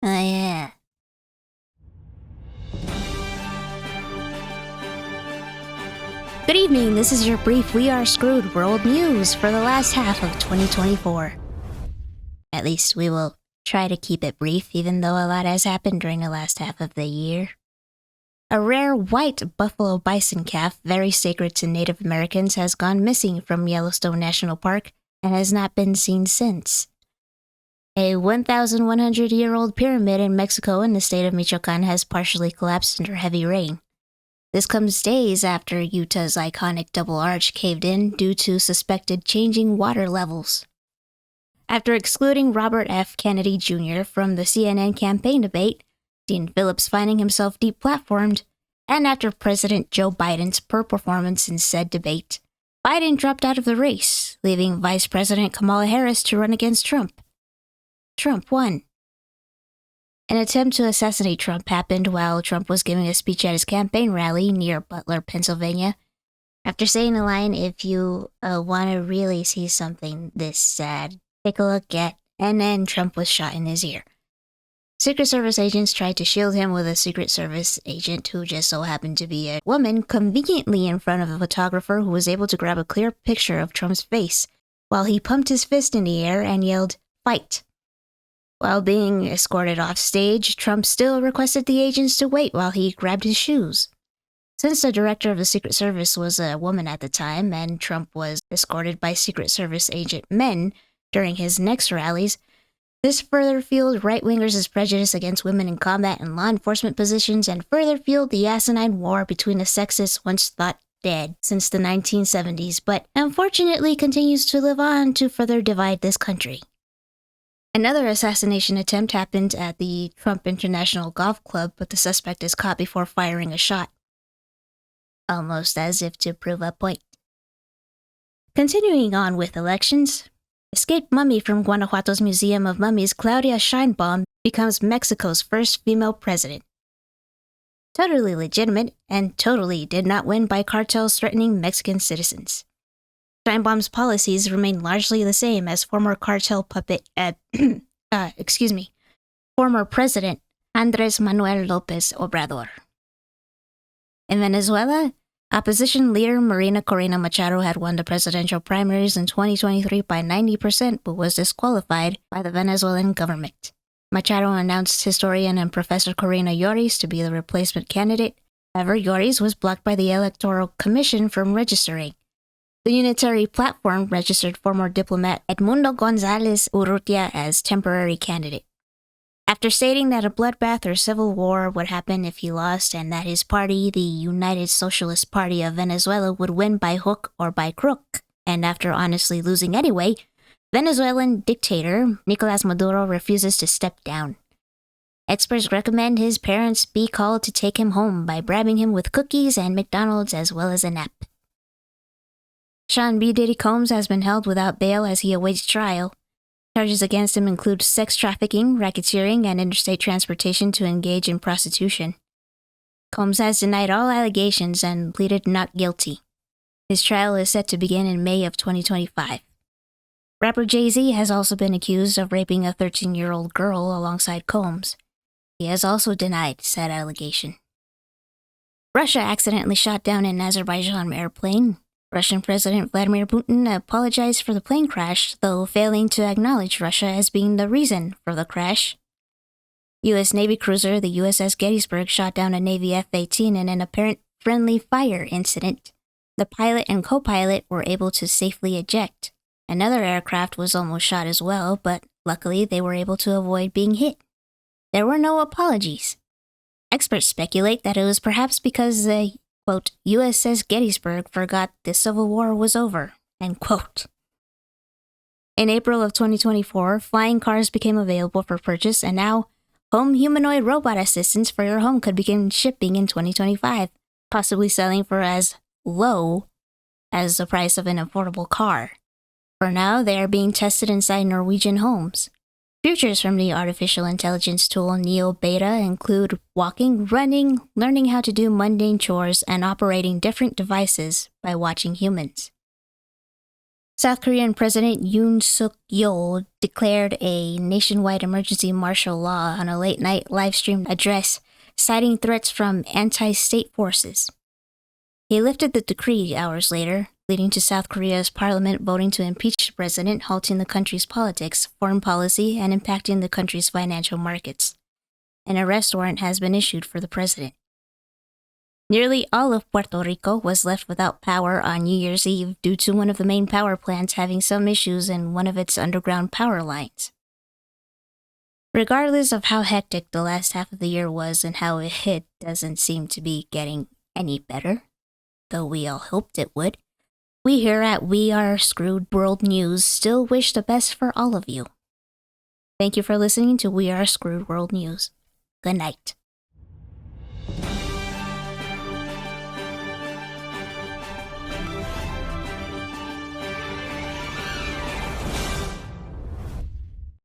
Oh, yeah. Good evening, this is your brief We Are Screwed World News for the last half of 2024. At least we will try to keep it brief, even though a lot has happened during the last half of the year. A rare white buffalo bison calf, very sacred to Native Americans, has gone missing from Yellowstone National Park and has not been seen since. A 1,100-year-old pyramid in Mexico in the state of Michoacan has partially collapsed under heavy rain. This comes days after Utah's iconic double arch caved in due to suspected changing water levels. After excluding Robert F. Kennedy Jr. from the CNN campaign debate, Dean Phillips finding himself deplatformed, and after President Joe Biden's poor performance in said debate, Biden dropped out of the race, leaving Vice President Kamala Harris to run against Trump. Trump won. An attempt to assassinate Trump happened while Trump was giving a speech at his campaign rally near Butler, Pennsylvania. After saying the line, "If you want to really see something this sad, take a look at," and then Trump was shot in his ear. Secret Service agents tried to shield him with a Secret Service agent who just so happened to be a woman conveniently in front of a photographer who was able to grab a clear picture of Trump's face while he pumped his fist in the air and yelled, "Fight!" While being escorted off stage, Trump still requested the agents to wait while he grabbed his shoes. Since the director of the Secret Service was a woman at the time, and Trump was escorted by Secret Service agent men during his next rallies, this further fueled right-wingers' prejudice against women in combat and law enforcement positions and further fueled the asinine war between the sexes once thought dead since the 1970s, but unfortunately continues to live on to further divide this country. Another assassination attempt happened at the Trump International Golf Club, but the suspect is caught before firing a shot. Almost as if to prove a point. Continuing on with elections, escaped mummy from Guanajuato's Museum of Mummies, Claudia Sheinbaum, becomes Mexico's first female president. Totally legitimate, and totally did not win by cartels threatening Mexican citizens. Sheinbaum's policies remain largely the same as former cartel puppet former President Andrés Manuel López Obrador. In Venezuela, opposition leader Marina Corina Machado had won the presidential primaries in 2023 by 90% but was disqualified by the Venezuelan government. Machado announced historian and Professor Corina Lloris to be the replacement candidate. However, Lloris was blocked by the Electoral Commission from registering. The Unitary Platform registered former diplomat Edmundo González Urrutia as temporary candidate. After stating that a bloodbath or civil war would happen if he lost and that his party, the United Socialist Party of Venezuela, would win by hook or by crook, and after honestly losing anyway, Venezuelan dictator Nicolás Maduro refuses to step down. Experts recommend his parents be called to take him home by bribing him with cookies and McDonald's as well as a nap. Sean B. Diddy Combs has been held without bail as he awaits trial. Charges against him include sex trafficking, racketeering, and interstate transportation to engage in prostitution. Combs has denied all allegations and pleaded not guilty. His trial is set to begin in May of 2025. Rapper Jay-Z has also been accused of raping a 13-year-old girl alongside Combs. He has also denied said allegation. Russia accidentally shot down an Azerbaijan airplane. Russian President Vladimir Putin apologized for the plane crash, though failing to acknowledge Russia as being the reason for the crash. U.S. Navy cruiser the USS Gettysburg shot down a Navy F-18 in an apparent friendly fire incident. The pilot and co-pilot were able to safely eject. Another aircraft was almost shot as well, but luckily they were able to avoid being hit. There were no apologies. Experts speculate that it was perhaps because the quote, USS Gettysburg forgot the Civil War was over, end quote. In April of 2024, flying cars became available for purchase, and now home humanoid robot assistants for your home could begin shipping in 2025, possibly selling for as low as the price of an affordable car. For now, they are being tested inside Norwegian homes. Features from the artificial intelligence tool Neo Beta include walking, running, learning how to do mundane chores, and operating different devices by watching humans. South Korean President Yoon Suk-yeol declared a nationwide emergency martial law on a late-night live-streamed address, citing threats from anti-state forces. He lifted the decree hours later, leading to South Korea's parliament voting to impeach the president, halting the country's politics, foreign policy, and impacting the country's financial markets. An arrest warrant has been issued for the president. Nearly all of Puerto Rico was left without power on New Year's Eve due to one of the main power plants having some issues in one of its underground power lines. Regardless of how hectic the last half of the year was and how it hit doesn't seem to be getting any better, though we all hoped it would, we here at We Are Screwed World News still wish the best for all of you. Thank you for listening to We Are Screwed World News. Good night.